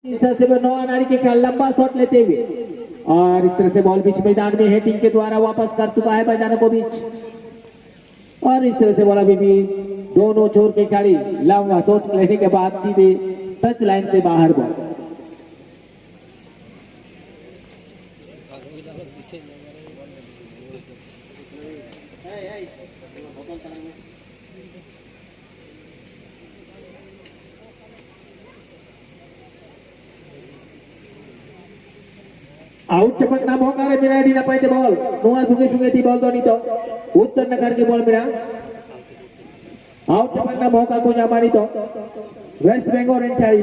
इस तरह से वो नौ नारी के ख्याल लंबा शॉट लेते हुए और इस तरह से बॉल बीच मैदान में हेटिंग के द्वारा वापस कर चुका है मैदान को बीच। और इस तरह से बॉल अभी भी दोनों छोर के खिलाड़ी लंबा शॉट लेने के बाद सीधे टच लाइन से बाहर बॉल। आउट चपकना मौका रे मेरा डी ना पाइते बॉल नुआ सुगे सुगे थी बॉल तो नहीं तो उत्तर न करके बॉल मेरा आउट चपकना मौका को जा मारी तो वेस्ट बंगाल एंटाई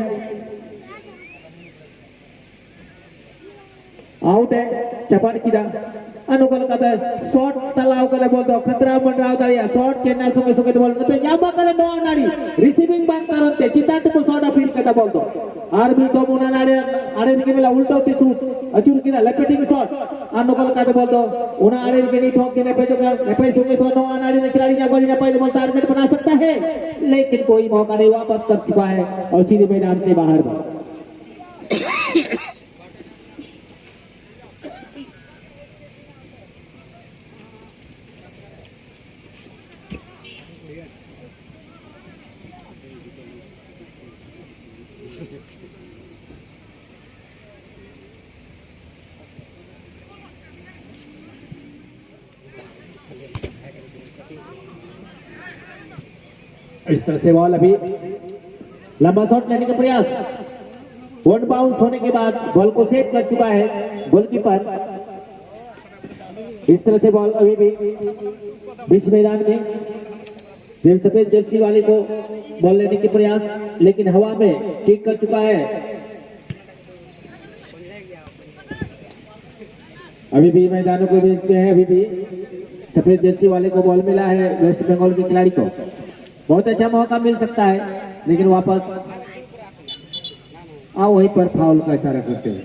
आउट है चपड़ किदा अनुकूल कदा शॉट तलाव करे बोल दो खतरा मंडराव दारिया शॉट केना सुगे सुगे बोल नते यामा करे नो नाड़ी रिसीविंग बांग करते चिताट को शॉट फील करता बोल दो आर भी तो मुना नाड़ी आड़े के मेला उल्टा होती सूट अचूर किदा लेपेटिंग शॉट अनुकूल कदा बोल दो उना आड़े के नहीं ठोक देने पे जो लेपे सुगे सो नो नाड़ी ने खिलाड़ी जा गोली ना पाए बोल टारगेट बना सकता है लेकिन कोई मौका नहीं वापस कर चुका है और सीधे मैदान से बाहर बॉल। इस तरह से बॉल अभी लंबा शॉट लेने का प्रयास वन बाउंस होने के बाद बॉल को सेव कर चुका है गोलकीपर। इस तरह से बॉल अभी भी बीच मैदान में सफेद जर्सी वाले को बॉल लेने के प्रयास लेकिन हवा में किक कर चुका है। अभी भी मैदानों को बीच में है अभी भी सफेद जर्सी वाले को बॉल मिला है वेस्ट बंगाल के खिलाड़ी को बहुत अच्छा मौका मिल सकता है लेकिन वापस आओ वहीं पर फाउल का इशारा करते हुए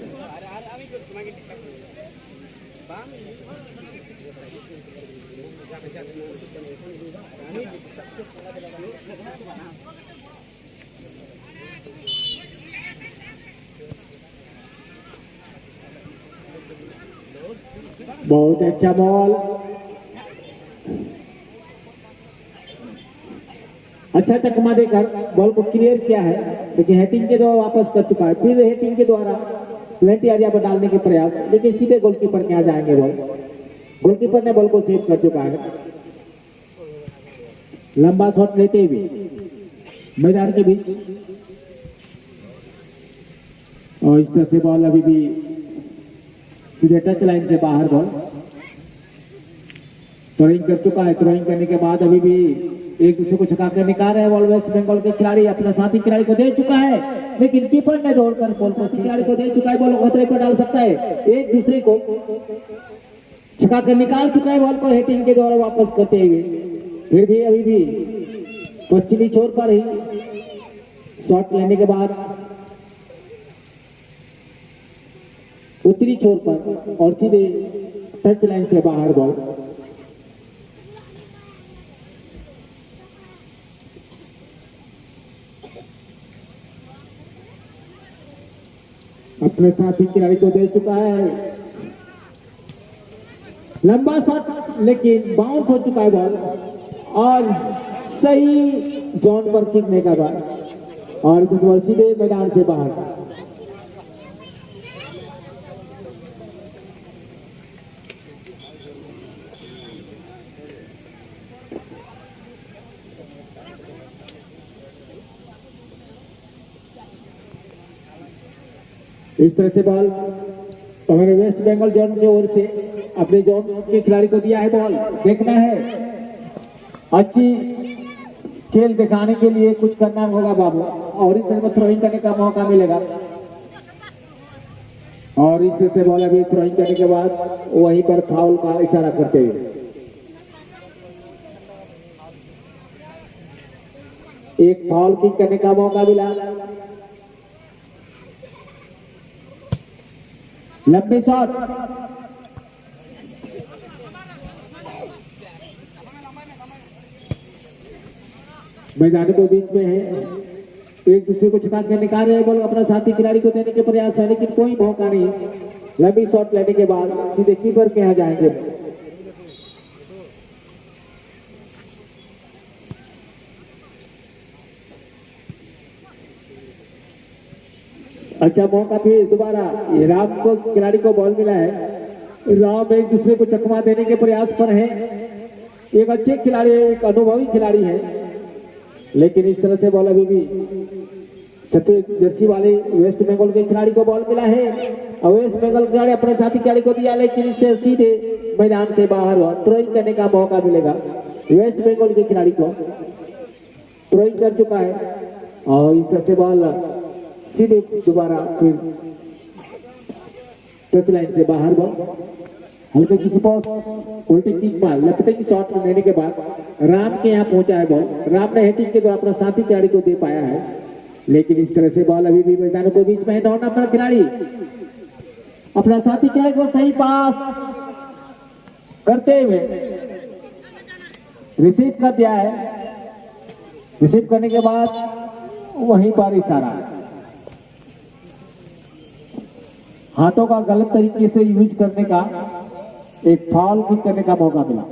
बहुत अच्छा बॉल अच्छा चकमा देकर बॉल को क्लियर किया है लेकिन हेटिंग के द्वारा वापस कर चुका है फिर हेटिंग के द्वारा 20 एरिया पर डालने के प्रयास लेकिन सीधे गोलकीपर के यहाँ जाएंगे बॉल। गोलकीपर ने बॉल को सेव कर चुका है लंबा शॉट लेते हुए मैदान के बीच और इस तरह से बॉल अभी भी सीधे टच लाइन से बाहर बॉल थ्रोइंग कर चुका है। थ्रोइंग करने के बाद अभी भी एक दूसरे को छका कर निकाल रहे हैं बॉल वेस्ट बंगाल के खिलाड़ी अपना साथी खिलाड़ी को दे चुका है लेकिन कीपर ने दौड़कर बॉल को खिलाड़ी को दे चुका है बॉल खतरे पर डाल सकता है एक दूसरे को छका कर निकाल चुका है बॉल को हेटिंग के द्वारा वापस करते हुए फिर भी अभी भी पश्चिमी छोर पर ही शॉट लेने के बाद उत्तरी छोर पर और सीधे टच लाइन से बाहर बॉल। अपने साथी खिलाड़ी को दे चुका है लंबा शॉट लेकिन बाउंस हो चुका है बॉल और सही जोन पर किक नहीं कर रहा और कुछ बॉल सीधे मैदान से बाहर। इस तरह से बॉल हमारे वेस्ट बंगाल जोन की ओर से अपने जोन के खिलाड़ी को दिया है बॉल। देखना है अच्छी खेल दिखाने के लिए कुछ करना होगा बाबू और इस तरह में थ्रोइंग करने का मौका मिलेगा और इस तरह से बॉल अभी थ्रोइंग करने के बाद वहीं पर फाउल का इशारा करते हुए एक फाउल किक करने का मौका मिला। लंबी शॉट मैदान को बीच में है एक दूसरे को छका के निकाल रहे बॉल अपना साथी खिलाड़ी को देने के प्रयास है, लेकिन कोई मौका नहीं। लंबी शॉट लेने के बाद सीधे कीपर के यहाँ जाएंगे। अच्छा मौका फिर दोबारा राम को खिलाड़ी को बॉल मिला है। राम एक दूसरे को चकमा देने के प्रयास पर है। एक अच्छे खिलाड़ी है, एक अनुभवी खिलाड़ी है, लेकिन इस तरह से बॉल अभी भी सफेद जर्सी वाले वेस्ट बंगाल के खिलाड़ी को बॉल मिला है और वेस्ट बंगाल खिलाड़ी अपने साथी खिलाड़ी को दिया, लेकिन इससे सीधे मैदान से बाहर हुआ। थ्रोइंग करने का मौका मिलेगा वेस्ट बंगाल के खिलाड़ी को। थ्रोइंग कर चुका है और इस तरह से बॉल सीधे दोबारा फिर टच लाइन से बाहर बॉल हल्के किसी पर उल्टी किक मार लपटिंग शॉट लेने के बाद राम के यहाँ पहुंचा है बॉल। राम ने हेटिंग के द्वारा अपना साथी खिलाड़ी को दे पाया है, लेकिन इस तरह से बॉल अभी भी मैदान के बीच में दौड़ना अपना खिलाड़ी अपना साथी खिलाड़ी को सही पास करते हुए रिसीव कर दिया है। रिसीव करने के बाद वहीं पर इशारा हाथों का गलत तरीके से यूज करने का, एक फाउल किक करने का मौका मिला।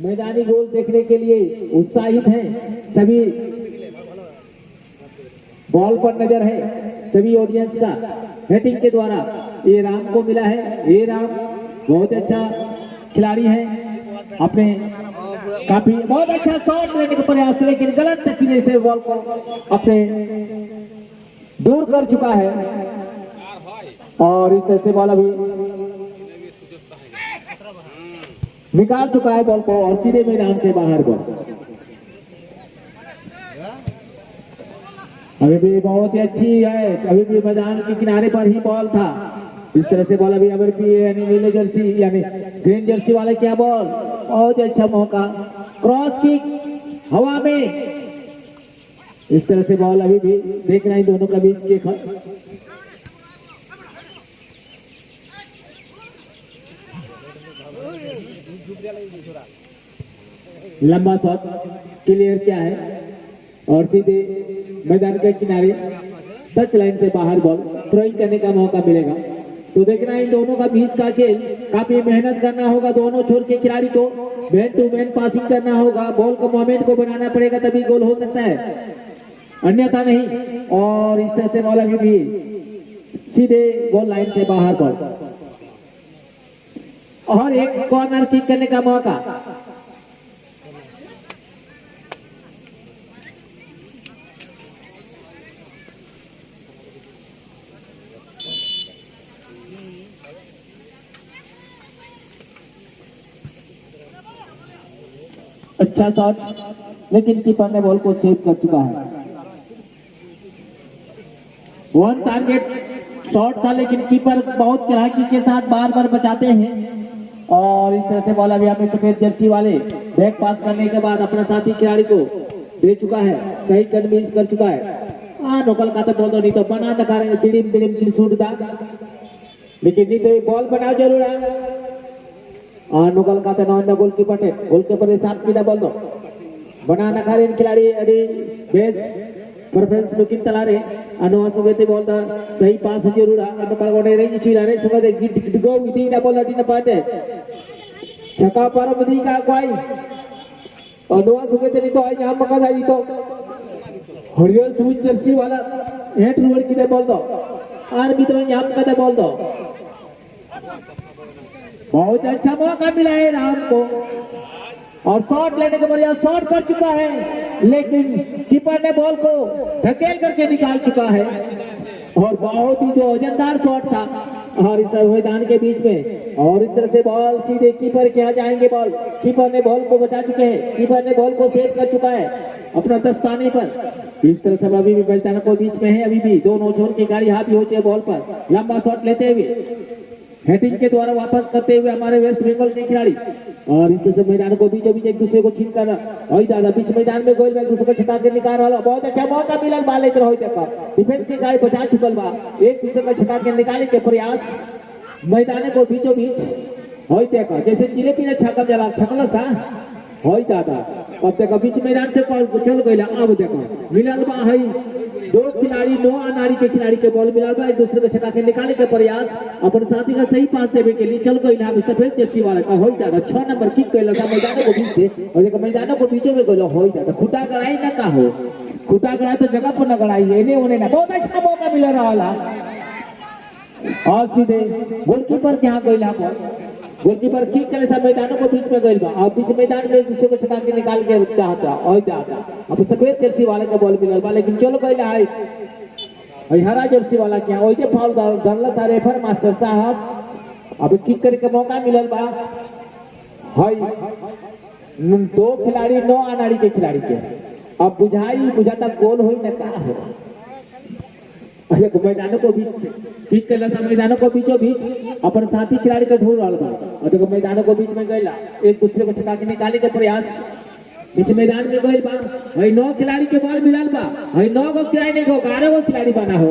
मैदानी गोल देखने के लिए उत्साहित हैं सभी, बॉल पर नजर है सभी ऑडियंस का। हेटिंग के द्वारा ये राम को मिला है। ये राम बहुत अच्छा खिलाड़ी है, अपने काफी बहुत अच्छा शॉट लेने का प्रयास, लेकिन गलत तरीके से बॉल को अपने दूर कर चुका है और इस तरह से बॉल अभी निकाल चुका है बॉल को और सीधे मैदान से बाहर बॉल। अभी भी बहुत ही अच्छी है, अभी भी मैदान के किनारे पर ही बॉल था। इस तरह से बॉल अभी अगर भी यानी नीले जर्सी यानी ग्रीन जर्सी वाले क्या बॉल, बहुत ही अच्छा मौका, क्रॉस किक हवा में। इस तरह से बॉल अभी भी देख रहे हैं दोनों का बीच के लंबा शॉट क्लियर क्या है और सीधे मैदान के किनारे टच लाइन से बाहर बॉल थ्रोइंग करने का मौका मिलेगा। तो देखना इन दोनों का बीच का खेल, काफी मेहनत करना होगा दोनों छोर के खिलाड़ी को, मैन टू मैन पासिंग करना होगा, बॉल को मोमेंट को बनाना पड़ेगा तभी गोल हो सकता है, अन्यथा नहीं। और इस तरह से बॉल अभी भी सीधे गोल लाइन से बाहर बॉल और एक कॉर्नर किक करने का मौका। अच्छा शॉट, लेकिन कीपर ने बॉल को सेव कर चुका है। वन टारगेट शॉट था, लेकिन कीपर बहुत चालाकी के साथ बार बार बचाते हैं और इस तरह से बॉल अभी हमें सफेद जर्सी वाले बैक पास करने के बाद अपना साथी खिलाड़ी को दे चुका है, सही कन्विंस कर चुका है। नोकल का तो बोल दो नहीं तो बना दिखा रहे दिड़िम दिड़िम की शूट था, लेकिन नहीं तो बॉल बनाओ जरूर है। नोकल का तो गोलकीपर साथ की बोल दो बना दिखा रहे खिलाड़ी अरे बेस परफॉर्मेंस लुकिंग तला रहे अनुवास हो गए बोलता सही पास हो जरूर नोकल कोटे रेंज चीरा रे सुगा दे गिट गो विधि ना बोल अटी ना पाते छका पर विधि का कोई और नोआ सुखे तेरी तो आज हम मका जाई तो हरियर सुविच जर्सी वाला हेट रूवर की बोल दो आर मित्रों यहाँ कदे बोल दो बहुत अच्छा मौका मिला है राम को और शॉट लेने के बढ़िया शॉट कर चुका है लेकिन कीपर ने बॉल को धकेल करके निकाल चुका है और बहुत ही जो वजनदार शॉट था और इस मैदान के बीच में और इस तरह से बॉल सीधे कीपर के यहाँ जाएंगे बॉल कीपर ने बॉल को बचा चुके हैं कीपर ने बॉल को सेव कर चुका है अपना दस्ताने पर इस तरह से अभी भी मैदान को बीच में है अभी भी दोनों छोर की गाड़ी हावी होती है बॉल पर लंबा शॉट लेते हुए हेडिंग के द्वारा वापस करते हुए हमारे वेस्ट बंगाल के खिलाड़ी और इस तरह से मैदान को बीचों बीच एक दूसरे को छीन कर और दादा बीच मैदान में गोल में एक दूसरे को छका के निकाल रहा बहुत अच्छा मौका मिला बा लेकर हो देखा डिफेंस की गाड़ी बचा चुकल बा एक दूसरे को छका के निकालने के प्रयास मैदान को बीचों बीच हो देखा जैसे जिलेबी ने छक्का जला छकल सा हो दादा अब देखा बीच मैदान से चल गई अब देखा मिलल बा है दो खिलाड़ी दो अनारी के खिलाड़ी के बॉल मिला बा एक दूसरे को छका के निकालने के प्रयास अपन साथी का सही पास देने के लिए चल गई ना सफेद जर्सी वाला का हो जाता 6 नंबर किक कैला था मैदान को बीच से और देखो मैदान को बीचों में गलो हो जाता खुटा गड़ाई ना का हो खुटा गड़ाई तो जगह पर न गड़ाई है उन्हें ना बहुत अच्छा मौका मिल रहा वाला और सीधे गोलकीपर के यहाँ गई गोलकीपर किक करे सब मैदानों को बीच में गइल बा और बीच मैदान में एक दूसरे को छका के निकाल के चाहता और जाता अब सफेद जर्सी वाले का बॉल मिलल बा लेकिन चलो गइल है हरा जर्सी वाला क्या ओइते फाउल दरला सारे रेफर मास्टर साहब अब किक करे के मौका मिलल बा है दो खिलाड़ी 9 अनाड़ी के खिलाड़ी के अब बुझाता गोल होई ना का हो अरे मैदानों को बीच ठीक कर मैदानों को बीचों बीच अपन साथी खिलाड़ी का ढूंढ रहा था और देखो मैदानों को बीच में गया एक दूसरे को छका के निकालने का प्रयास बीच मैदान में गई बा है 9 खिलाड़ी के बॉल मिलल बा है 9 गो खिलाड़ी नहीं को 11 गो खिलाड़ी बना हो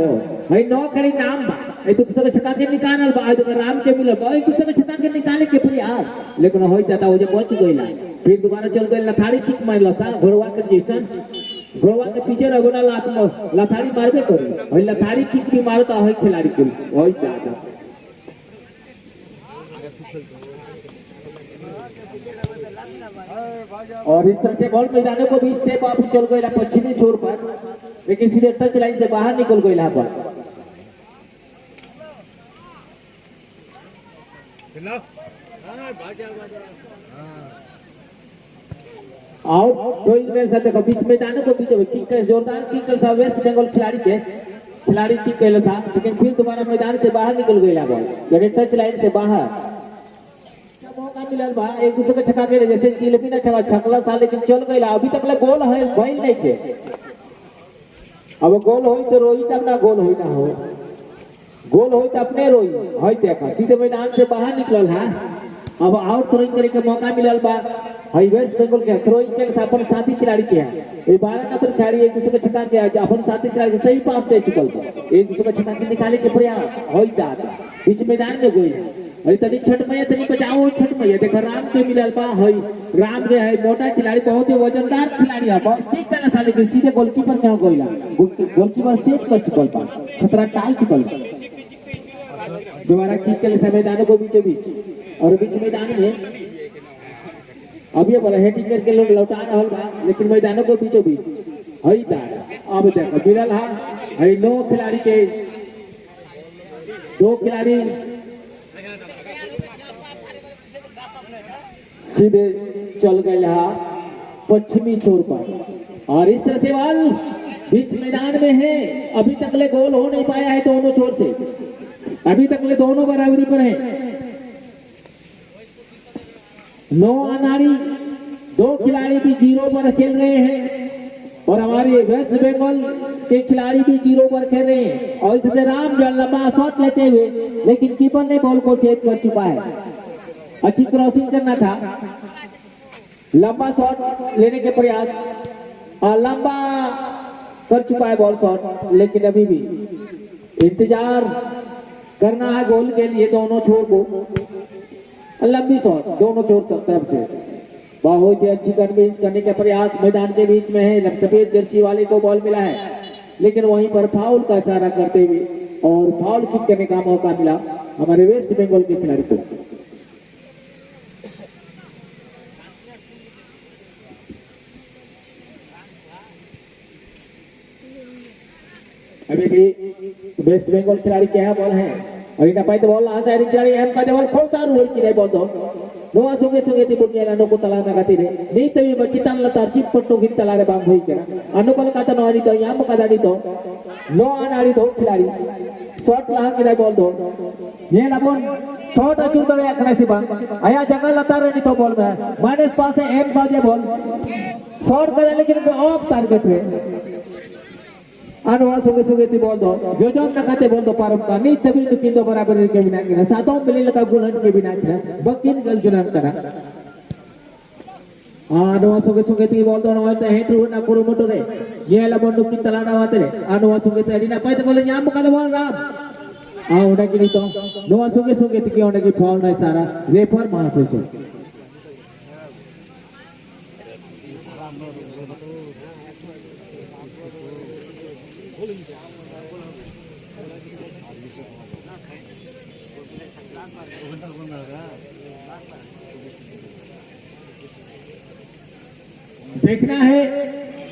है 9 खड़ी नाम बा एक दूसरे को छका के निकालल बा देखो राम के मिलल बा एक दूसरे को छका के निकाले के प्रयास लेकिन हो जाता वो जो बच गइला फिर दोबारा चल गई लथाड़ी किक मारला सा घोड़वा के जैसन घोड़वा के पीछे रगोना लथाड़ी मारबे करी और लथाड़ी किक भी मारता है खिलाड़ी को वही ज्यादा और इस तरह से बॉल मैदानों को बीच से बाबू चल गया पश्चिमी छोर पर लेकिन सीधे टच लाइन से बाहर निकल गया पर आउट टोइंग में से देखो बीच मैदानों को बीच में किक जोरदार किक कर वेस्ट बंगाल खिलाड़ी किक कैला था लेकिन फिर दोबारा मैदान से बाहर निकल गया बॉल यानी टच लाइन से बाहर मौका मिलल बा एक दूसरे को छका के जैसे जिलेबी ना छकला सा लेकिन चल गया अभी तक ले गोल है भइल नहीं के अब गोल होई तो रोई तब ना गोल होई ना हो गोल होई तो अपने रोई होई देखा सीधे मैदान से बाहर निकलल है अब आउट थ्रोइंग करे के मौका मिलल बा हाई वेस्ट बंगाल के थ्रोइंग के अपन साथी खिलाड़ी के है ये 12 नंबर खिलाड़ी एक दूसरे को छका के अपन साथी खिलाड़ी के सही पास दे चुकल एक दूसरे को छका के निकाले के प्रयास होई जाता बीच मैदान में गई अरे तनी छठ मैया तनी बचाओ छठ मैया देखो राम के मिलल बा हई राम के है मोटा खिलाड़ी बहुत ही वजनदार खिलाड़ी है ठीक तरह साले के सीधे गोलकीपर के गइला गोलकीपर सेव कर चुकल बा खतरा टाल चुकल दोबारा किक के लिए मैदानों को बीचों बीच और बीच मैदान में अब ये बोला हेडिंग करके लोग लौटा रहा बा लेकिन मैदानों को बीचों बीच हई दादा अब देखो मिलल है 9 खिलाड़ी के 2 खिलाड़ी सीधे चल गए पश्चिमी छोर पर और इस तरह से बॉल बीच मैदान में है अभी तक ले गोल हो नहीं पाया है दोनों छोर से अभी तक ले दोनों बराबरी पर है 9 अनाड़ी 2 खिलाड़ी भी 0 पर खेल रहे हैं और हमारे वेस्ट बंगाल के खिलाड़ी भी 0 पर खेल रहे हैं और इससे राम जो लंबा शॉट लेते हुए लेकिन कीपर ने बॉल को सेव कर चुका है अच्छी क्रॉसिंग करना था लंबा शॉट लेने के प्रयास और लंबा कर चुका है बॉल शॉट लेकिन अभी भी इंतजार करना है गोल के लिए दोनों छोर को लंबी शॉट दोनों छोर तरफ से बहुत ही अच्छी कन्विंस करने के प्रयास मैदान के बीच में है सफेद जर्सी वाले को बॉल मिला है लेकिन वहीं पर फाउल का इशारा करते हुए और फाउल किक करने का मौका मिला हमारे वेस्ट बंगाल के खिलाड़ी को अभी भी वेस्ट बंगाल खिलाड़ी क्या बॉल है और ina pai ball asa ring khilari em ka ball khol taru hoi kinai ball do noa sunge sunge ti punya nano ko tala na katire ni tawi bacitan latar chip potto gin talare bang hoi kena anukal kata no ani to yam kada ni to no anari do khilari shot lah kinai ball do ye lapon shot achur dare akhna si bang aya jangan latar ni to ball mein minus pass hai em ka ball shot करे लेकिन off target है Anu suge suge ti bol do, jojon na kate bol do parum ka ni tabi tu kindo barabar ke bina kira, sato beli leka gulan ke bina kira, bakin gal junan kara. Anu suge suge ti bol do na wate hetru na kuru motore, ye la bondu kin talana wate le, anu suge ti adina pai te bol nyam kada bol ram. Udah kini to, no suge suge ti ki udah ki foul na sara, refer mana peso. देखना है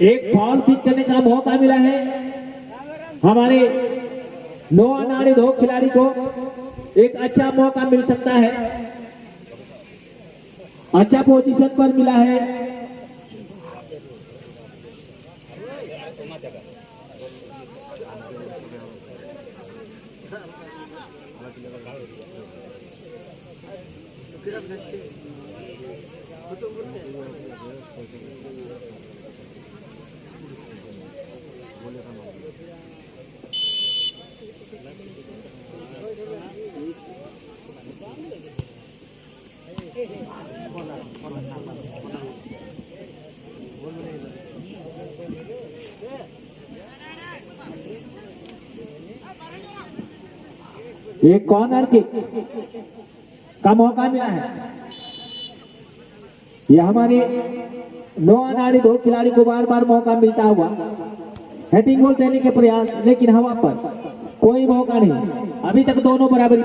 एक fall pick करने का मौका मिला है हमारे no अनाड़ी दो खिलाड़ी को एक अच्छा मौका मिल सकता है अच्छा पोजीशन पर मिला है एक कॉर्नर किक का मौका मिला है यह हमारे नो अनाड़ी दो खिलाड़ी को बार बार मौका मिलता हुआ हेडिंग गोल देने के प्रयास लेकिन हवा पर कोई मौका नहीं अभी तक दोनों बराबरी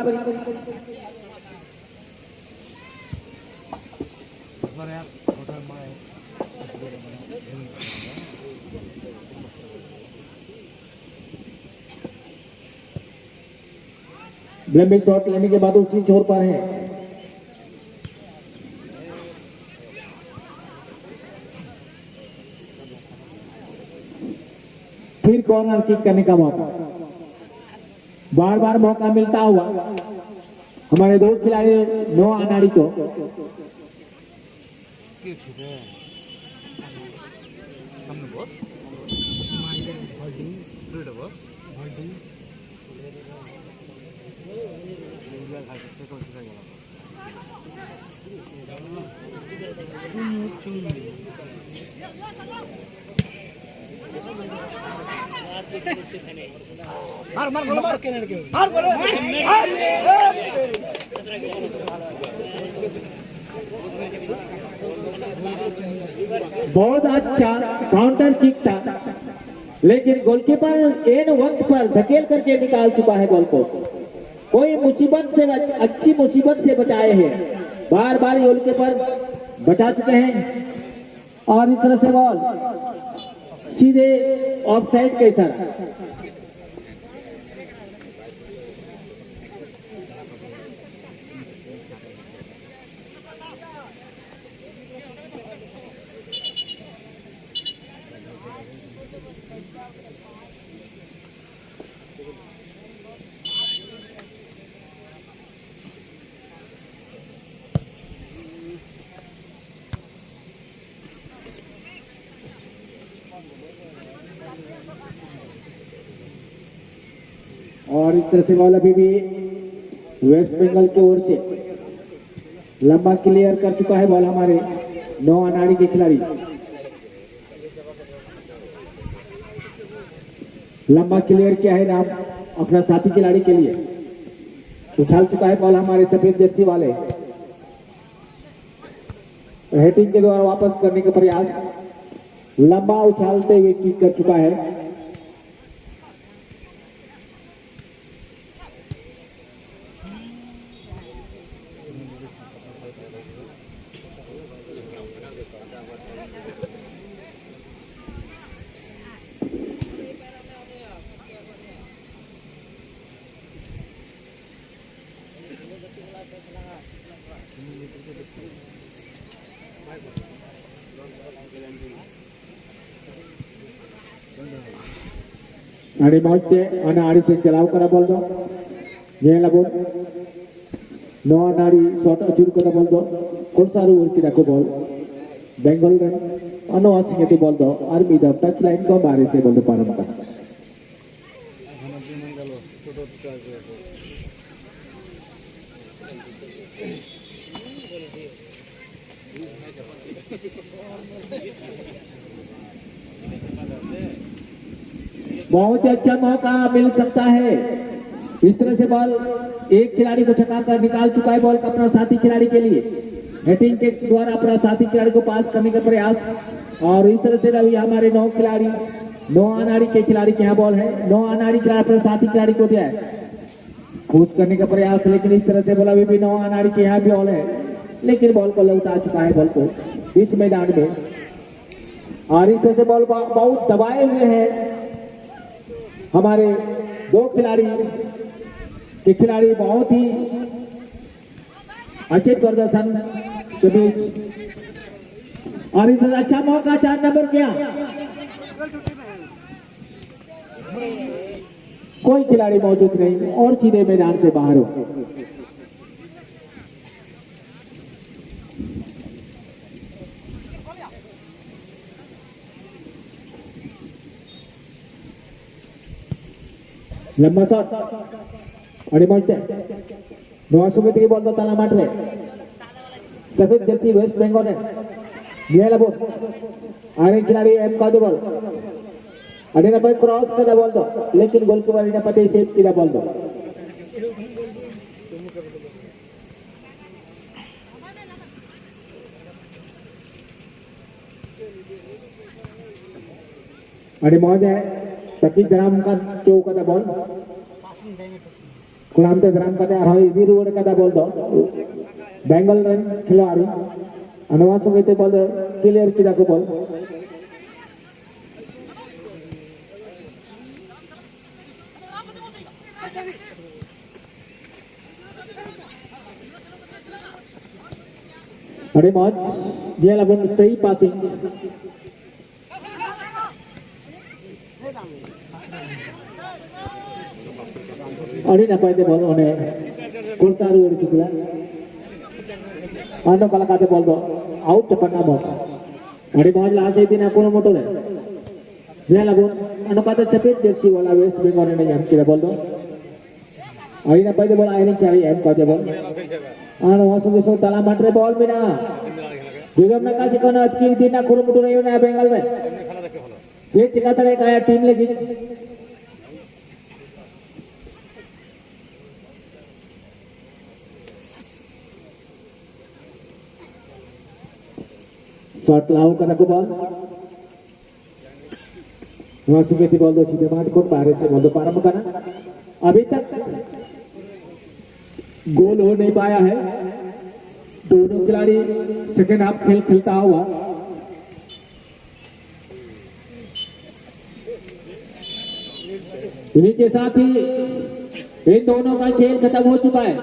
ब्लैम्बिक शॉट लेने के बाद उसी छोर पर है फिर कॉर्नर किक करने का मौका बार बार मौका मिलता हुआ हमारे दो खिलाड़ी नो अनाड़ी को बहुत अच्छा काउंटर किक था लेकिन गोलकीपर एन वक्त पर धकेल करके निकाल चुका है बॉल को कोई मुसीबत से अच्छी मुसीबत से बचाए हैं बार बार गोलकीपर बचा चुके हैं और इस तरह से बॉल सीधे ऑफसाइड के इशारा और इस तरह से बॉल अभी भी वेस्ट बंगाल की ओर से लंबा क्लियर कर चुका है बॉल हमारे नो अनाड़ी के खिलाड़ी लंबा क्लियर किया है नाम अपना साथी खिलाड़ी के लिए उछाल चुका है बॉल हमारे सफेद जर्सी वाले हेटिंग के द्वारा वापस करने का प्रयास लंबा उछालते हुए किक कर चुका है आणि मौजते आणि अडीच चलाव करा बोल दो ये लगो नो नारी शॉट अचूर करा बोल दो कौन सारू उनकी रखो बॉल बेंगल रन अनवासी के बोल दो आर्मी द टच लाइन को बारे से बोल दो पारम का बहुत अच्छा मौका मिल सकता है। इस तरह से बॉल एक खिलाड़ी को छका कर निकाल चुका है बॉल का अपना साथी खिलाड़ी के लिए बैटिंग के द्वारा अपना साथी खिलाड़ी को पास करने का प्रयास और इस तरह से रवि हमारे 9 खिलाड़ी 9 अनाड़ी के खिलाड़ी के यहाँ बॉल है 9 अनाड़ी खिलाड़ी अपने साथी खिलाड़ी को दिया है कूद करने का प्रयास लेकिन इस तरह से बोला अभी भी 9 अनाड़ी के यहाँ भी बॉल है लेकिन बॉल को लौटा चुका है बॉल को बीच मैदान में और इस तरह से बॉल बहुत दबाए हुए हैं हमारे 2 खिलाड़ी के खिलाड़ी बहुत ही अच्छे प्रदर्शन के बीच और इस अच्छा मौका 4 नंबर क्या कोई खिलाड़ी मौजूद नहीं और सीधे मैदान से बाहर हो लंबा शॉट आणि मौजते नवा सुमित की बॉल तो ताला मार रहे सफेद जर्सी वेस्ट बंगाल है ये ला बॉल आगे खिलाड़ी एम का दो बॉल अरे ना भाई क्रॉस का बॉल दो लेकिन गोलकीपर ने पते सेव किया बॉल दो अरे मौज है सकी ग्राम का चौक का बॉल कुलाम ते ग्राम का अरहई वीर का बॉल दो बेंगल रन खिलाड़ी अनुवासों के बॉल क्लियर किया को बॉल अरे मौज ये लगन सही पासिंग अड़ी ना पाए बॉल उन्हें कौन सा रूल किया आनो कला काते बॉल दो आउट पन्ना बॉल अड़ी मौज लास्ट एक दिन आपको मोटो है ये लगो आनो काते सफेद जर्सी वाला वेस्ट बंगाल ने जाम किया बॉल दो अड़ी ना पाए बॉल आयरन क्या एम काते बॉल आनो वासु के ताला मारे बॉल में ना जगम ना कासे कोना अटकी दिन ना खुरो मोटो नहीं ना बंगाल में ये चिकाता है काया टीम लगी शॉट लाओ करना को बॉल वहां सुबह बॉल दो सीधे मार को बाहर से बॉल दो प्रारंभ करना अभी तक गोल हो नहीं पाया है दोनों खिलाड़ी सेकेंड हाफ खेल खेलता हुआ इन्हीं के साथ ही इन दोनों का खेल खत्म हो चुका है।